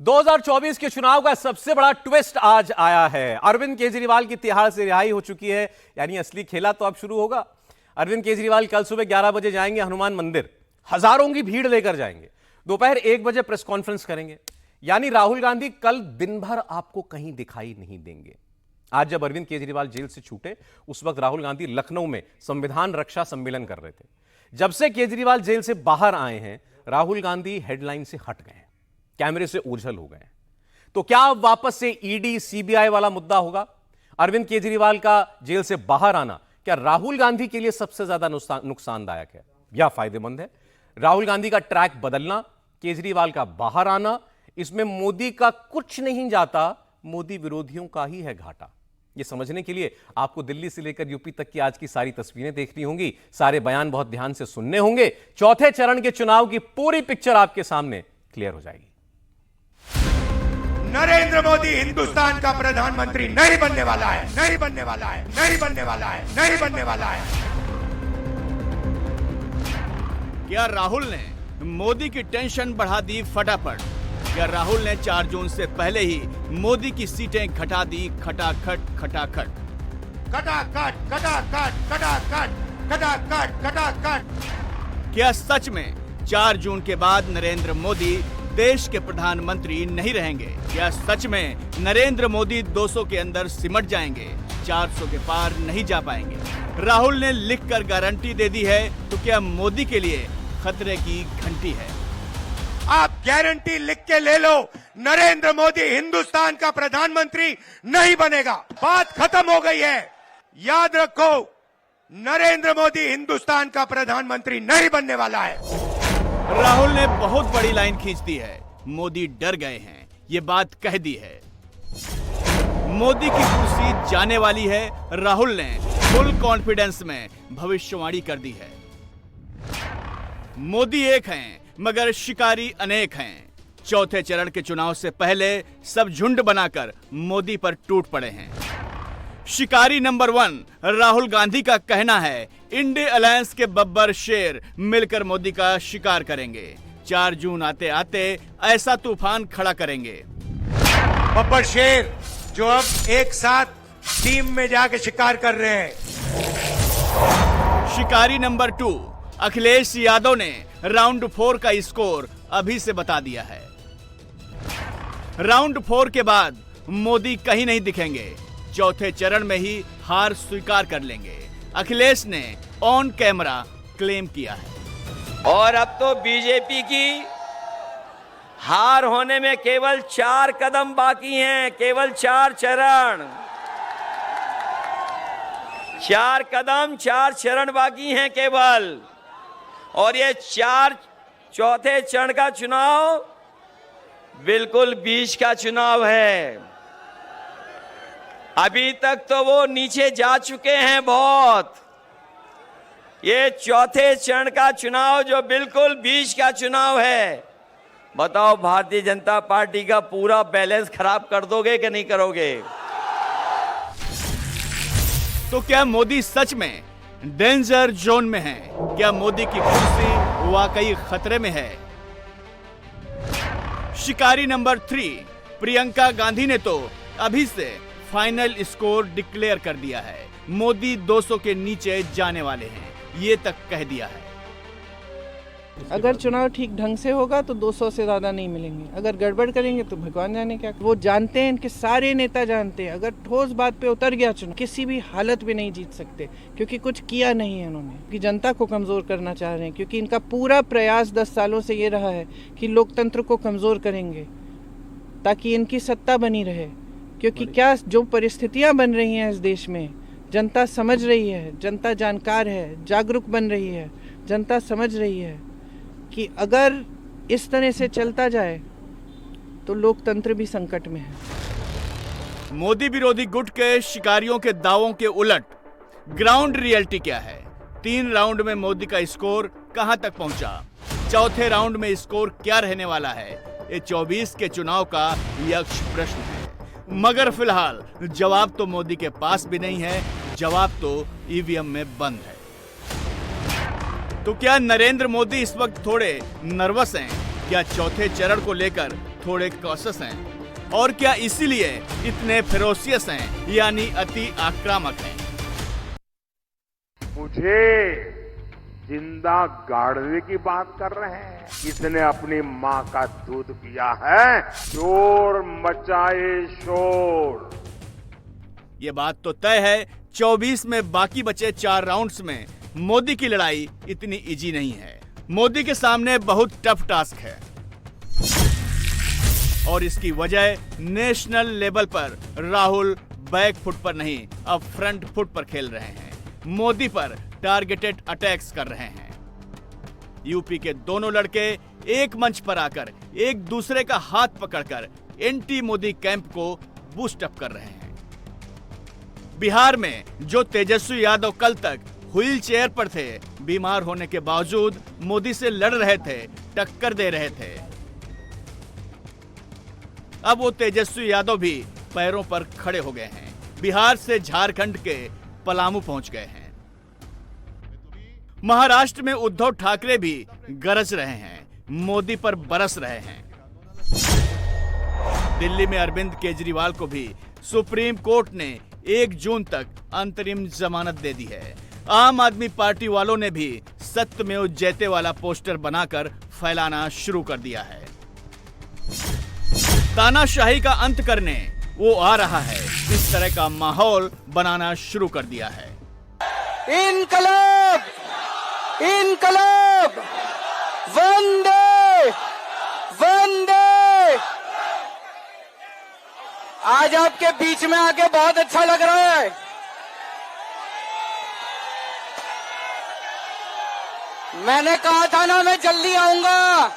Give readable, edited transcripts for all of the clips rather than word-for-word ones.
2024 के चुनाव का सबसे बड़ा ट्विस्ट आज आया है। अरविंद केजरीवाल की तिहाड़ से रिहाई हो चुकी है, यानी असली खेला तो अब शुरू होगा। अरविंद केजरीवाल कल सुबह 11 बजे जाएंगे हनुमान मंदिर, हजारों की भीड़ लेकर जाएंगे। दोपहर 1 बजे प्रेस कॉन्फ्रेंस करेंगे, यानी राहुल गांधी कल दिन भर आपको कहीं दिखाई नहीं देंगे। आज जब अरविंद केजरीवाल जेल से छूटे, उस वक्त राहुल गांधी लखनऊ में संविधान रक्षा सम्मेलन कर रहे थे। जब से केजरीवाल जेल से बाहर आए हैं, राहुल गांधी हेडलाइन से हट गए हैं, कैमरे से ओझल हो गए। तो क्या अब वापस से ईडी सीबीआई वाला मुद्दा होगा? अरविंद केजरीवाल का जेल से बाहर आना क्या राहुल गांधी के लिए सबसे ज्यादा नुकसानदायक है या फायदेमंद है? राहुल गांधी का ट्रैक बदलना, केजरीवाल का बाहर आना, इसमें मोदी का कुछ नहीं जाता, मोदी विरोधियों का ही है घाटा। यह समझने के लिए आपको दिल्ली से लेकर यूपी तक की आज की सारी तस्वीरें देखनी होंगी, सारे बयान बहुत ध्यान से सुनने होंगे। चौथे चरण के चुनाव की पूरी पिक्चर आपके सामने क्लियर हो जाएगी। नरेंद्र मोदी हिंदुस्तान का प्रधानमंत्री नहीं बनने वाला है, नहीं बनने वाला है, नहीं बनने वाला है, नहीं बनने वाला है। क्या राहुल ने मोदी की टेंशन बढ़ा दी फटाफट? क्या राहुल ने 4 जून से पहले ही मोदी की सीटें घटा दी खटाखट खटाखट? खटाखट खटाखट खटाखट खटाखट खटाखट। क्या सच में 4 जून के बाद नरेंद्र मोदी देश के प्रधानमंत्री नहीं रहेंगे? क्या सच में नरेंद्र मोदी 200 के अंदर सिमट जाएंगे, 400 के पार नहीं जा पाएंगे? राहुल ने लिखकर गारंटी दे दी है, तो क्या मोदी के लिए खतरे की घंटी है? आप गारंटी लिख के ले लो, नरेंद्र मोदी हिंदुस्तान का प्रधानमंत्री नहीं बनेगा। बात खत्म हो गई है, याद रखो, नरेंद्र मोदी हिंदुस्तान का प्रधानमंत्री नहीं बनने वाला है। राहुल ने बहुत बड़ी लाइन खींच दी है, मोदी डर गए हैं, ये बात कह दी है। मोदी की कुर्सी जाने वाली है, राहुल ने फुल कॉन्फिडेंस में भविष्यवाणी कर दी है। मोदी एक हैं, मगर शिकारी अनेक हैं। चौथे चरण के चुनाव से पहले सब झुंड बनाकर मोदी पर टूट पड़े हैं। शिकारी नंबर 1 राहुल गांधी का कहना है, इंडिया अलायंस के बब्बर शेर मिलकर मोदी का शिकार करेंगे। 4 जून आते आते ऐसा तूफान खड़ा करेंगे। बब्बर शेर जो अब एक साथ टीम में जाके शिकार कर रहे हैं। शिकारी नंबर 2 अखिलेश यादव ने राउंड 4 का स्कोर अभी से बता दिया है। राउंड 4 के बाद मोदी कहीं नहीं दिखेंगे, चौथे चरण में ही हार स्वीकार कर लेंगे, अखिलेश ने ऑन कैमरा क्लेम किया है। और अब तो बीजेपी की हार होने में केवल 4 कदम बाकी हैं, केवल 4 चरण, 4 कदम 4 चरण बाकी हैं केवल। और ये चौथे चरण का चुनाव बिल्कुल बीच का चुनाव है। अभी तक तो वो नीचे जा चुके हैं बहुत। ये चौथे चरण का चुनाव जो बिल्कुल बीच का चुनाव है, बताओ भारतीय जनता पार्टी का पूरा बैलेंस खराब कर दोगे कि नहीं करोगे? तो क्या मोदी सच में डेंजर जोन में है? क्या मोदी की कुर्सी वाकई खतरे में है? शिकारी नंबर 3 प्रियंका गांधी ने तो अभी से फाइनल स्कोर डिक्लेयर कर दिया है, मोदी 200 के नीचे जाने वाले हैं, ये तक कह दिया है। अगर चुनाव ठीक ढंग से होगा तो 200 से ज्यादा नहीं मिलेंगे, अगर गड़बड़ करेंगे तो भगवान जाने क्या। वो जानते हैं, इनके सारे नेता जानते हैं, अगर ठोस बात पे उतर गया चुनाव, किसी भी हालत में नहीं जीत सकते, क्योंकि कुछ किया नहीं है उन्होंने, कि जनता को कमजोर करना चाह रहे हैं। क्योंकि इनका पूरा प्रयास 10 सालों से ये रहा है कि लोकतंत्र को कमजोर करेंगे ताकि इनकी सत्ता बनी रहे। क्योंकि क्या जो परिस्थितियां बन रही हैं इस देश में, जनता समझ रही है, जनता जानकार है, जागरूक बन रही है, जनता समझ रही है कि अगर इस तरह से चलता जाए तो लोकतंत्र भी संकट में है। मोदी विरोधी गुट के शिकारियों के दावों के उलट ग्राउंड रियलिटी क्या है? 3 राउंड में मोदी का स्कोर कहां तक पहुंचा? चौथे राउंड में स्कोर क्या रहने वाला है? ये 24 के चुनाव का यक्ष प्रश्न है। मगर फिलहाल जवाब तो मोदी के पास भी नहीं है, जवाब तो ईवीएम में बंद है। तो क्या नरेंद्र मोदी इस वक्त थोड़े नर्वस हैं? क्या चौथे चरण को लेकर थोड़े कॉशस हैं? और क्या इसीलिए इतने फेरोसियस हैं, यानी अति आक्रामक हैं? मुझे जिंदा गाड़वे की बात कर रहे हैं। इसने अपनी माँ का दूध पिया है, शोर मचाए शोर। ये बात तो तय है 24 में बाकी बचे 4 राउंड्स में मोदी की लड़ाई इतनी इजी नहीं है। मोदी के सामने बहुत टफ टास्क है और इसकी वजह नेशनल लेवल पर राहुल बैक फुट पर नहीं, अब फ्रंट फुट पर खेल रहे हैं। मोदी पर टारगेटेड अटैक्स कर रहे हैं। यूपी के दोनों लड़के एक मंच पर आकर एक दूसरे का हाथ पकड़कर एंटी मोदी कैंप को बूस्ट अप कर रहे हैं। बिहार में जो तेजस्वी यादव कल तक व्हील चेयर पर थे, बीमार होने के बावजूद मोदी से लड़ रहे थे, टक्कर दे रहे थे, अब वो तेजस्वी यादव भी पैरों पर खड़े हो गए हैं। बिहार से झारखंड के पलामू पहुंच गए हैं। महाराष्ट्र में उद्धव ठाकरे भी गरज रहे हैं, मोदी पर बरस रहे हैं। दिल्ली में अरविंद केजरीवाल को भी सुप्रीम कोर्ट ने 1 जून तक अंतरिम जमानत दे दी है। आम आदमी पार्टी वालों ने भी सत्यमेव जयते वाला पोस्टर बनाकर फैलाना शुरू कर दिया है। तानाशाही का अंत करने वो आ रहा है, इस तरह का माहौल बनाना शुरू कर दिया है। इनकलाब, इनकलाब, वंदे वंदे। आज आपके बीच में आके बहुत अच्छा लग रहा है। मैंने कहा था ना मैं जल्दी आऊंगा,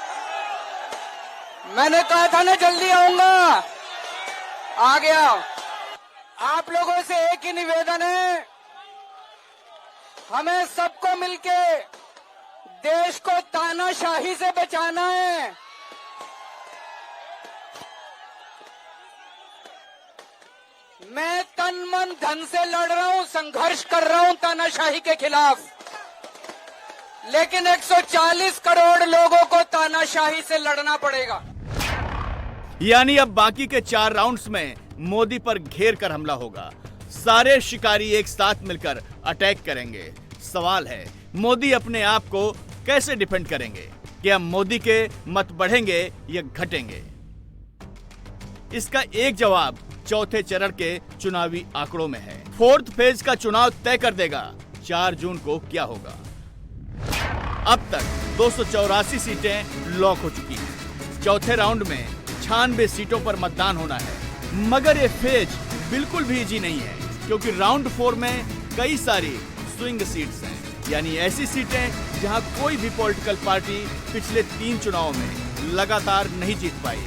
मैंने कहा था ना जल्दी आऊंगा, आ गया। आप लोगों से एक ही निवेदन है, हमें सबको मिलके देश को तानाशाही से बचाना है। मैं तन मन धन से लड़ रहा हूं, संघर्ष कर रहा हूं तानाशाही के खिलाफ, लेकिन 140 करोड़ लोगों को तानाशाही से लड़ना पड़ेगा। यानी अब बाकी के 4 राउंड्स में मोदी पर घेर कर हमला होगा। सारे शिकारी एक साथ मिलकर अटैक करेंगे। सवाल है, मोदी अपने आप को कैसे डिफेंड करेंगे? क्या मोदी के मत बढ़ेंगे या घटेंगे? इसका एक जवाब चौथे चरण के चुनावी आंकड़ों में है। 4th फेज का चुनाव तय कर देगा 4 जून को क्या होगा। अब तक 284 सीटें लॉक हो चुकी हैं। चौथे राउंड में 96 सीटों पर मतदान होना है, मगर ये फेज बिल्कुल भी इजी नहीं है, क्योंकि राउंड 4 में कई सारी स्विंग सीट्स हैं, यानी ऐसी सीटें जहां कोई भी पॉलिटिकल पार्टी पिछले 3 चुनावों में लगातार नहीं जीत पाई।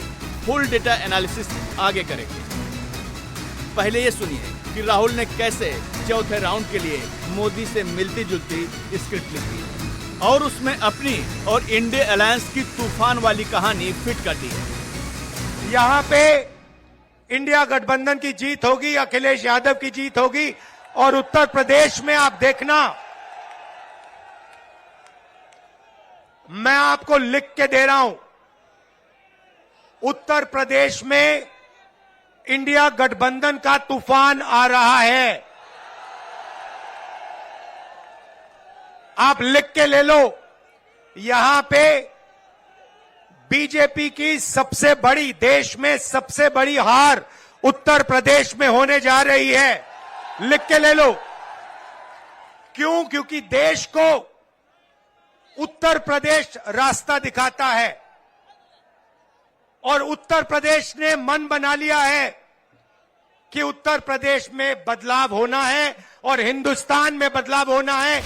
फुल डेटा एनालिसिस आगे करेंगे। पहले ये सुनिए कि राहुल ने कैसे चौथे राउंड के लिए मोदी से मिलती जुलती स्क्रिप्ट लिखी और उसमें अपनी और इंडिया अलायंस की तूफान वाली कहानी फिट कर दी है। यहां पे इंडिया गठबंधन की जीत होगी, अखिलेश यादव की जीत होगी, और उत्तर प्रदेश में आप देखना, मैं आपको लिख के दे रहा हूं, उत्तर प्रदेश में इंडिया गठबंधन का तूफान आ रहा है। आप लिख के ले लो, यहां पे बीजेपी की सबसे बड़ी, देश में सबसे बड़ी हार उत्तर प्रदेश में होने जा रही है। लिख के ले लो। क्यों? क्योंकि देश को उत्तर प्रदेश रास्ता दिखाता है और उत्तर प्रदेश ने मन बना लिया है कि उत्तर प्रदेश में बदलाव होना है और हिंदुस्तान में बदलाव होना है।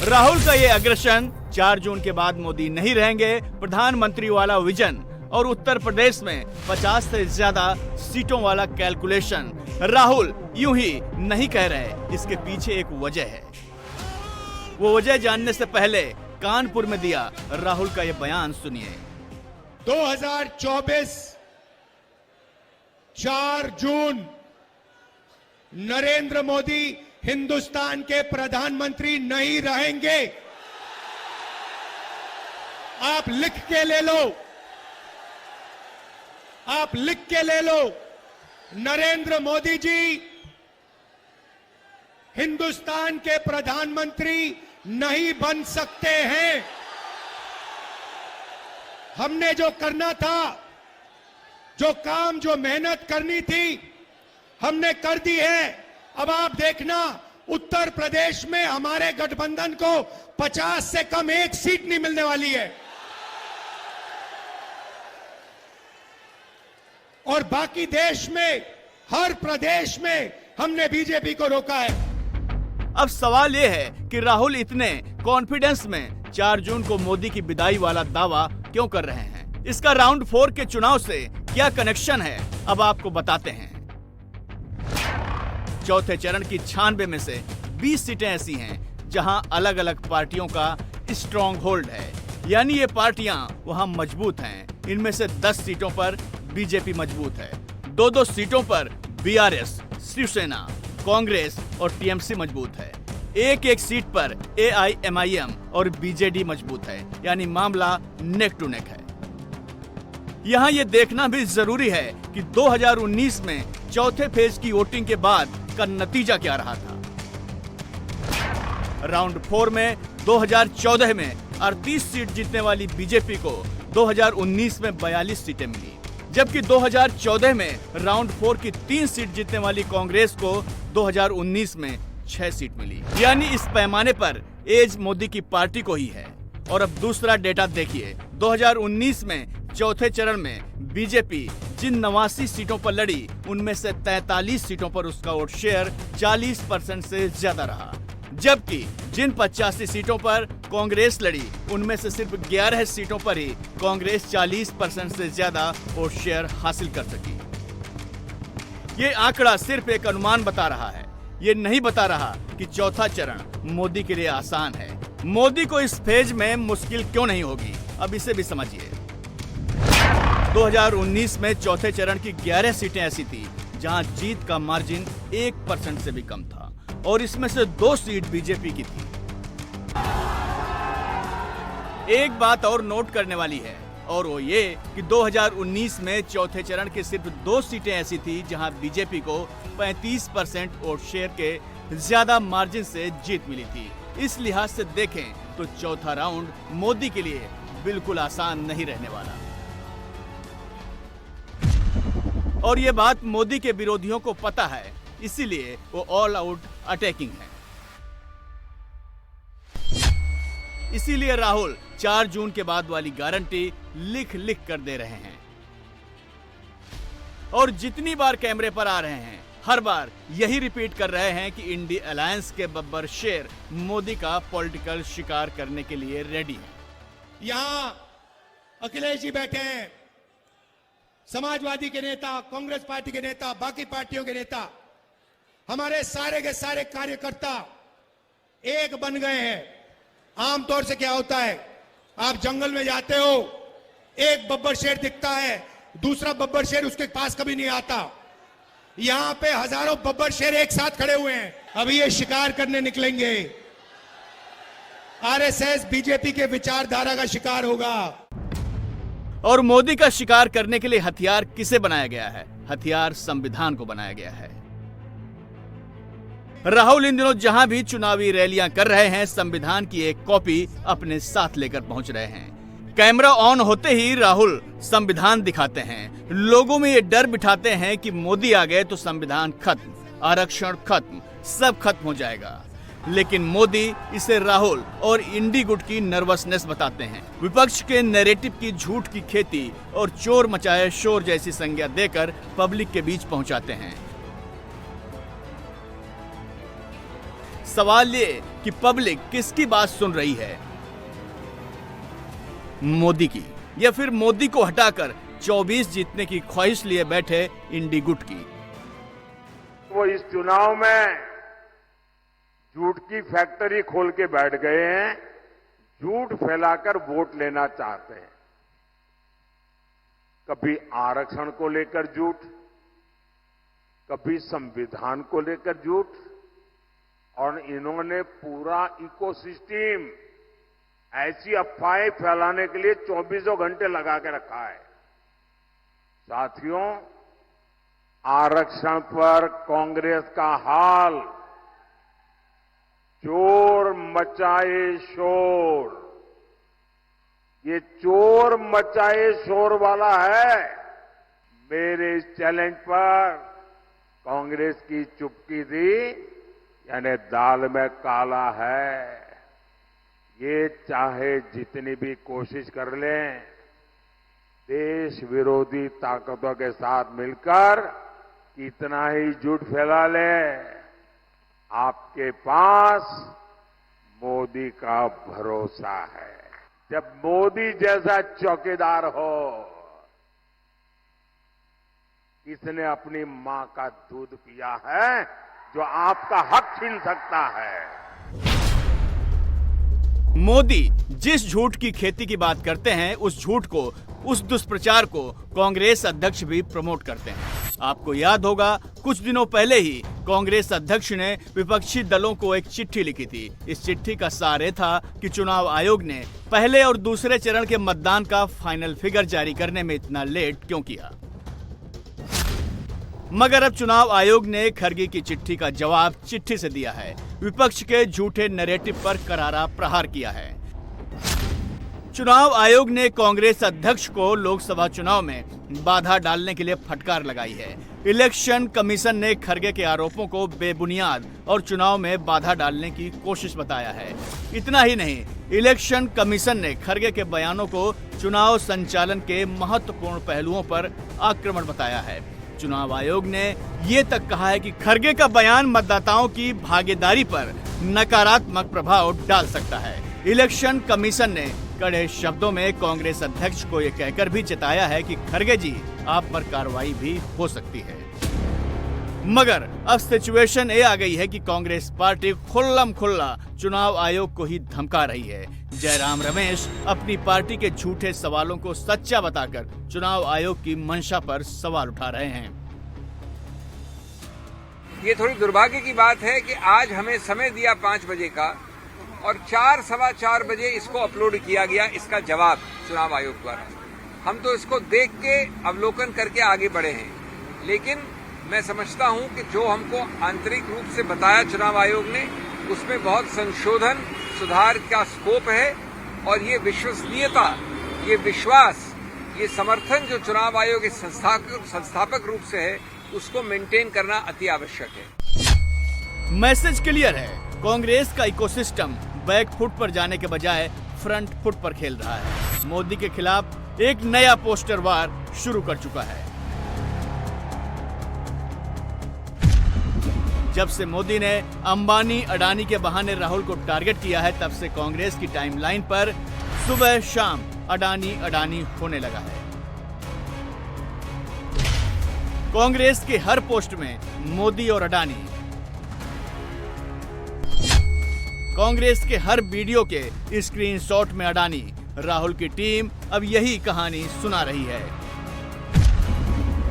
राहुल का ये अग्रेशन 4 जून के बाद मोदी नहीं रहेंगे, प्रधानमंत्री वाला विजन और उत्तर प्रदेश में 50 से ज्यादा सीटों वाला कैलकुलेशन राहुल यूं ही नहीं कह रहे। इसके पीछे एक वजह है। वो वजह जानने से पहले कानपुर में दिया राहुल का ये बयान सुनिए। 2024 4 जून नरेंद्र मोदी हिंदुस्तान के प्रधानमंत्री नहीं रहेंगे। आप लिख के ले लो। आप लिख के ले लो, नरेंद्र मोदी जी हिंदुस्तान के प्रधानमंत्री नहीं बन सकते हैं। हमने जो करना था, जो काम, जो मेहनत करनी थी, हमने कर दी है। अब आप देखना, उत्तर प्रदेश में हमारे गठबंधन को 50 से कम एक सीट नहीं मिलने वाली है, और बाकी देश में हर प्रदेश में हमने बीजेपी को रोका है। अब सवाल यह है कि राहुल इतने कॉन्फिडेंस में 4 जून को मोदी की विदाई वाला दावा क्यों कर रहे हैं? इसका राउंड 4 के चुनाव से क्या कनेक्शन है, अब आपको बताते हैं। चौथे चरण की 96 में से 20 सीटें ऐसी हैं जहां अलग अलग पार्टियों का स्ट्रॉन्ग होल्ड है, यानी ये पार्टियां वहां मजबूत हैं। इनमें से 10 सीटों पर बीजेपी मजबूत है, 2-2 सीटों पर बीआरएस, शिवसेना, कांग्रेस और टीएमसी मजबूत है। एक सीट पर एआईएमआईएम और बीजेडी मजबूत है, यानी मामला नेक टू नेक है। यहाँ ये देखना भी जरूरी है कि 2019 में चौथे फेज की वोटिंग के बाद का नतीजा क्या रहा था। राउंड 4 में 2014 में 38 सीट जीतने वाली बीजेपी को 2019 में 42 सीटें मिली, जबकि 2014 में राउंड 4 की 3 सीट जीतने वाली कांग्रेस को 2019 में 6 सीट मिली। यानी इस पैमाने पर एज मोदी की पार्टी को ही है। और अब दूसरा डेटा देखिए, 2019 में चौथे चरण में बीजेपी जिन 89 सीटों पर लड़ी, उनमें से 43 सीटों पर उसका वोट शेयर 40% से ज्यादा रहा, जबकि जिन 85 सीटों पर कांग्रेस लड़ी, उनमें से सिर्फ 11 सीटों पर ही कांग्रेस 40% से ज्यादा वोट शेयर हासिल कर सकी। ये आंकड़ा सिर्फ एक अनुमान बता रहा है, ये नहीं बता रहा कि चौथा चरण मोदी के लिए आसान है। मोदी को इस फेज में मुश्किल क्यों नहीं होगी, अब इसे भी समझिए। 2019 में चौथे चरण की 11 सीटें ऐसी थी जहां जीत का मार्जिन 1% से भी कम था, और इसमें से 2 सीट बीजेपी की थी। एक बात और नोट करने वाली है, और वो ये कि 2019 में चौथे चरण की सिर्फ 2 सीटें ऐसी थी जहां बीजेपी को 35% वोट शेयर के ज्यादा मार्जिन से जीत मिली थी। इस लिहाज से देखें तो चौथा राउंड मोदी के लिए बिल्कुल आसान नहीं रहने वाला। और ये बात मोदी के विरोधियों को पता है, इसीलिए वो ऑल आउट अटैकिंग है। इसीलिए राहुल 4 जून के बाद वाली गारंटी लिख लिख कर दे रहे हैं, और जितनी बार कैमरे पर आ रहे हैं, हर बार यही रिपीट कर रहे हैं कि इंडी अलायंस के बब्बर शेर मोदी का पॉलिटिकल शिकार करने के लिए रेडी है। यहां अखिलेश जी बैठे हैं, समाजवादी के नेता, कांग्रेस पार्टी के नेता, बाकी पार्टियों के नेता, हमारे सारे के सारे कार्यकर्ता एक बन गए हैं। आमतौर से क्या होता है, आप जंगल में जाते हो, एक बब्बर शेर दिखता है, दूसरा बब्बर शेर उसके पास कभी नहीं आता। यहां पे हजारों बब्बर शेर एक साथ खड़े हुए हैं, अभी ये शिकार करने निकलेंगे। आरएसएस बीजेपी के विचारधारा का शिकार होगा। और मोदी का शिकार करने के लिए हथियार किसे बनाया गया है? हथियार संविधान को बनाया गया है। राहुल इन दिनों जहां भी चुनावी रैलियां कर रहे हैं, संविधान की एक कॉपी अपने साथ लेकर पहुंच रहे हैं। कैमरा ऑन होते ही राहुल संविधान दिखाते हैं, लोगों में ये डर बिठाते हैं कि मोदी आ गए तो संविधान खत्म, आरक्षण खत्म, सब खत्म हो जाएगा। लेकिन मोदी इसे राहुल और इंडी गुट की नर्वसनेस बताते हैं, विपक्ष के नैरेटिव की झूठ की खेती और चोर मचाए शोर जैसी संज्ञा देकर पब्लिक के बीच पहुंचाते हैं। सवाल ये कि पब्लिक किसकी बात सुन रही है, मोदी की या फिर मोदी को हटाकर 24 जीतने की ख्वाहिश लिए बैठे इंडी गुट की? वो इस चुनाव में झूठ की फैक्ट्री खोल के बैठ गए हैं, झूठ फैलाकर वोट लेना चाहते हैं। कभी आरक्षण को लेकर झूठ, कभी संविधान को लेकर झूठ, और इन्होंने पूरा इकोसिस्टम ऐसी अफवाहें फैलाने के लिए 24 घंटे लगा के रखा है। साथियों, आरक्षण पर कांग्रेस का हाल चोर मचाए शोर, ये चोर मचाए शोर वाला है। मेरे इस चैलेंज पर कांग्रेस की चुप्पी थी, यानी दाल में काला है। ये चाहे जितनी भी कोशिश कर लें, देश विरोधी ताकतों के साथ मिलकर कितना ही झूठ फैला ले, आपके पास मोदी का भरोसा है। जब मोदी जैसा चौकीदार हो, किसने अपनी मां का दूध पिया है जो आपका हक छीन सकता है? मोदी जिस झूठ की खेती की बात करते हैं, उस झूठ को, उस दुष्प्रचार को कांग्रेस अध्यक्ष भी प्रमोट करते हैं। आपको याद होगा, कुछ दिनों पहले ही कांग्रेस अध्यक्ष ने विपक्षी दलों को एक चिट्ठी लिखी थी। इस चिट्ठी का सार ये था कि चुनाव आयोग ने पहले और दूसरे चरण के मतदान का फाइनल फिगर जारी करने में इतना लेट क्यों किया। मगर अब चुनाव आयोग ने खरगे की चिट्ठी का जवाब चिट्ठी से दिया है। विपक्ष के झूठे नैरेटिव पर करारा प्रहार किया है। चुनाव आयोग ने कांग्रेस अध्यक्ष को लोकसभा चुनाव में बाधा डालने के लिए फटकार लगाई है। इलेक्शन कमीशन ने खरगे के आरोपों को बेबुनियाद और चुनाव में बाधा डालने की कोशिश बताया है। इतना ही नहीं, इलेक्शन कमीशन ने खरगे के बयानों को चुनाव संचालन के महत्वपूर्ण पहलुओं पर आक्रमण बताया है। चुनाव आयोग ने ये तक कहा है कि खरगे का बयान मतदाताओं की भागीदारी पर नकारात्मक प्रभाव डाल सकता है। इलेक्शन कमीशन ने कड़े शब्दों में कांग्रेस अध्यक्ष को यह कहकर भी चेताया है कि खरगे जी, आप पर कार्रवाई भी हो सकती है। मगर अब सिचुएशन ये आ गई है कि कांग्रेस पार्टी खुल्लम खुल्ला चुनाव आयोग को ही धमका रही है। जयराम रमेश अपनी पार्टी के झूठे सवालों को सच्चा बताकर चुनाव आयोग की मंशा पर सवाल उठा रहे हैं। ये थोड़ी दुर्भाग्य की बात है कि आज हमें समय दिया 5 बजे का और 4 सवा 4 बजे इसको अपलोड किया गया, इसका जवाब चुनाव आयोग द्वारा। हम तो इसको देख के अवलोकन करके आगे बढ़े हैं, लेकिन मैं समझता हूं कि जो हमको आंतरिक रूप से बताया चुनाव आयोग ने, उसमें बहुत संशोधन, सुधार का स्कोप है। और ये विश्वसनीयता, ये विश्वास, ये समर्थन जो चुनाव आयोग इस संस्थापक रूप से है, उसको मेंटेन करना अति आवश्यक है। मैसेज क्लियर है, कांग्रेस का इकोसिस्टम बैक फुट पर जाने के बजाय फ्रंट फुट पर खेल रहा है। मोदी के खिलाफ एक नया पोस्टर वार शुरू कर चुका है। जब से मोदी ने अंबानी अडानी के बहाने राहुल को टारगेट किया है, तब से कांग्रेस की टाइमलाइन पर सुबह शाम अडानी अडानी होने लगा है। कांग्रेस के हर पोस्ट में मोदी और अडानी, कांग्रेस के हर वीडियो के स्क्रीनशॉट में अडानी। राहुल की टीम अब यही कहानी सुना रही है।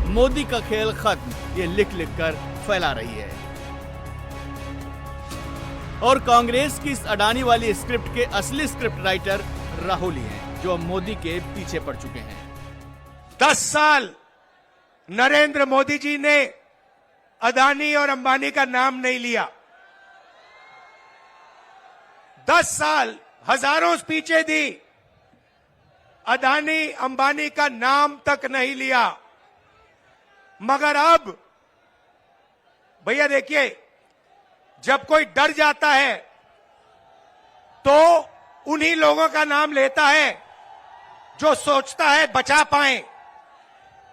मोदी का खेल खत्म, ये लिख लिख कर फैला रही है। और कांग्रेस की इस अडानी वाली स्क्रिप्ट के असली स्क्रिप्ट राइटर राहुल ही हैं, जो मोदी के पीछे पड़ चुके हैं। 10 साल नरेंद्र मोदी जी ने अदानी और अंबानी का नाम नहीं लिया। 10 साल हजारों स्पीचें दी, अदानी अंबानी का नाम तक नहीं लिया। मगर अब भैया देखिए, जब कोई डर जाता है तो उन्हीं लोगों का नाम लेता है जो सोचता है बचा पाए।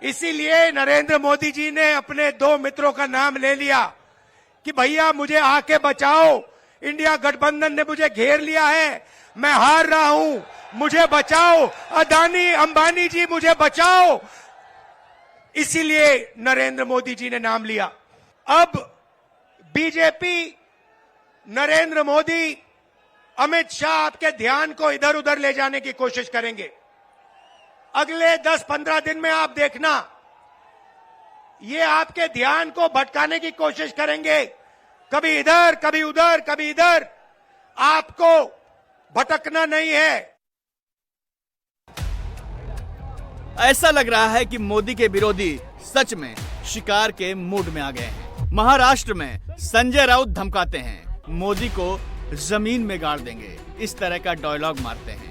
इसीलिए नरेंद्र मोदी जी ने अपने 2 मित्रों का नाम ले लिया कि भैया मुझे आके बचाओ, इंडिया गठबंधन ने मुझे घेर लिया है, मैं हार रहा हूं, मुझे बचाओ, अदानी अंबानी जी मुझे बचाओ। इसीलिए नरेंद्र मोदी जी ने नाम लिया। अब बीजेपी, नरेंद्र मोदी, अमित शाह आपके ध्यान को इधर उधर ले जाने की कोशिश करेंगे। अगले 10-15 दिन में आप देखना, ये आपके ध्यान को भटकाने की कोशिश करेंगे, कभी इधर कभी उधर कभी इधर। आपको भटकना नहीं है। ऐसा लग रहा है कि मोदी के विरोधी सच में शिकार के मूड में आ गए हैं। महाराष्ट्र में संजय राउत धमकाते हैं, मोदी को जमीन में गाड़ देंगे, इस तरह का डायलॉग मारते हैं।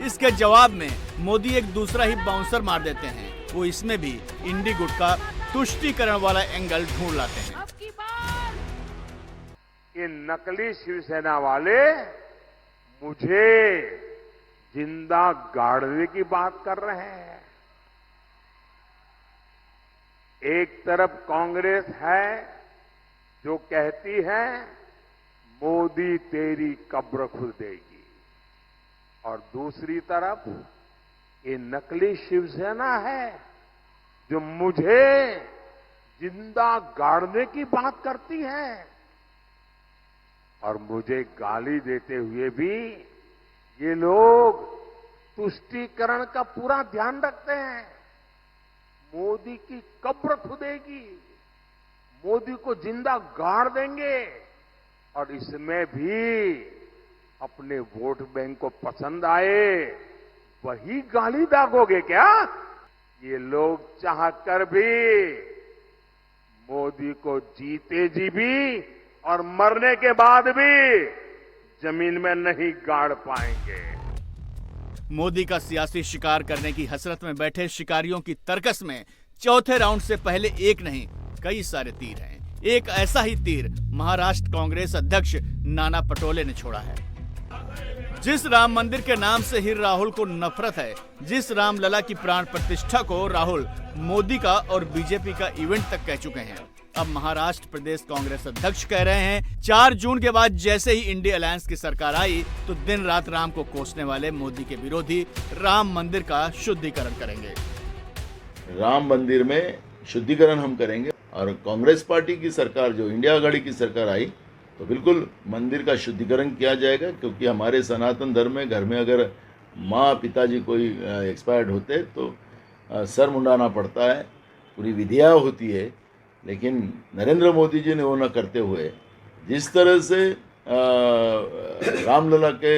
इसके जवाब में मोदी एक दूसरा ही बाउंसर मार देते हैं। वो इसमें भी इंडी गुट का तुष्टीकरण वाला एंगल ढूंढ लाते हैं। ये नकली शिवसेना वाले मुझे जिंदा गाड़ने की बात कर रहे हैं। एक तरफ कांग्रेस है जो कहती है मोदी तेरी कब्र खुद देगी, और दूसरी तरफ ये नकली शिवसेना है जो मुझे जिंदा गाड़ने की बात करती है, और मुझे गाली देते हुए भी ये लोग तुष्टीकरण का पूरा ध्यान रखते हैं। मोदी की कब्र खुदेगी, मोदी को जिंदा गाड़ देंगे, और इसमें भी अपने वोट बैंक को पसंद आए वही गाली दागोगे क्या? ये लोग चाहकर भी मोदी को जीते जी भी और मरने के बाद भी जमीन में नहीं गाड़ पाएंगे। मोदी का सियासी शिकार करने की हसरत में बैठे शिकारियों की तर्कस में चौथे राउंड से पहले एक नहीं कई सारे तीर हैं। एक ऐसा ही तीर महाराष्ट्र कांग्रेस अध्यक्ष नाना पटोले ने छोड़ा है। जिस राम मंदिर के नाम से ही राहुल को नफरत है, जिस रामलला की प्राण प्रतिष्ठा को राहुल मोदी का और बीजेपी का इवेंट तक कह चुके हैं, अब महाराष्ट्र प्रदेश कांग्रेस अध्यक्ष कह रहे हैं 4 जून के बाद जैसे ही इंडिया अलायंस की सरकार आई तो दिन रात राम को कोसने वाले मोदी के विरोधी राम मंदिर का शुद्धिकरण करेंगे। राम मंदिर में शुद्धिकरण हम करेंगे, और कांग्रेस पार्टी की सरकार जो इंडिया आघाड़ी की सरकार आई तो बिल्कुल मंदिर का शुद्धिकरण किया जाएगा, क्योंकि हमारे सनातन धर्म में घर में अगर माँ पिताजी कोई एक्सपायर्ड होते तो सर मुंडाना पड़ता है, पूरी विधियाँ होती है। लेकिन नरेंद्र मोदी जी ने वो न करते हुए जिस तरह से रामलला के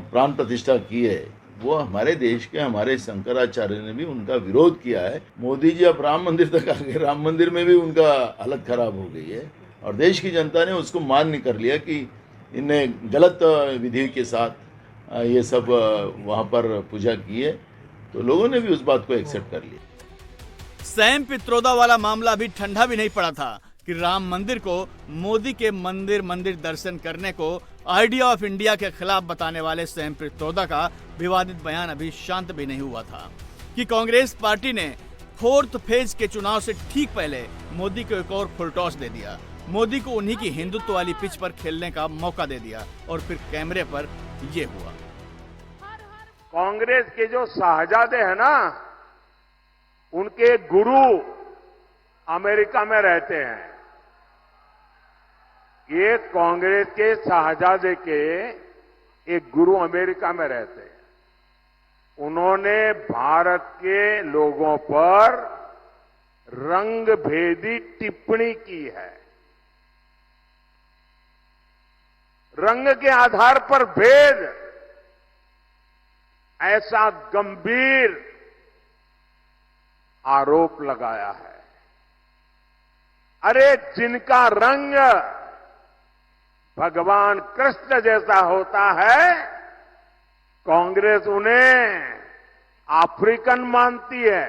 प्राण प्रतिष्ठा की है, वो हमारे देश के हमारे शंकराचार्य ने भी उनका विरोध किया है। मोदी जी अब राम मंदिर तक आ गए, राम मंदिर में भी उनका हालत खराब हो गई है, और देश की जनता ने उसको मान्य कर लिया कि इनने गलत विधि के साथ ये सब वहाँ पर पूजा की है, तो लोगों ने भी उस बात को एक्सेप्ट कर लिया। सैम पित्रोदा वाला मामला भी ठंडा भी नहीं पड़ा था कि राम मंदिर को मोदी के मंदिर दर्शन करने को आइडिया ऑफ इंडिया के खिलाफ बताने वाले सैम पित्रोदा का विवादित बयान अभी शांत भी नहीं हुआ था कि कांग्रेस पार्टी ने 4th फेज के चुनाव से ठीक पहले मोदी को एक और फुलटॉस दे दिया, मोदी को उन्हीं की हिंदुत्व वाली पिच पर खेलने का मौका दे दिया, और फिर कैमरे पर ये हुआ। कांग्रेस के जो शाहजादे हैं ना, उनके गुरु अमेरिका में रहते हैं। ये कांग्रेस के शाहजादे के एक गुरु अमेरिका में रहते हैं। उन्होंने भारत के लोगों पर रंग भेदी टिप्पणी की है। रंग के आधार पर भेद, ऐसा गंभीर आरोप लगाया है। अरे जिनका रंग भगवान कृष्ण जैसा होता है, कांग्रेस उन्हें अफ्रीकन मानती है।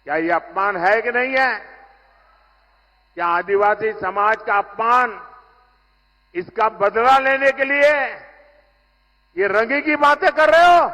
क्या ये अपमान है कि नहीं है? क्या आदिवासी समाज का अपमान, इसका बदला लेने के लिए ये रंगी की बातें कर रहे हो?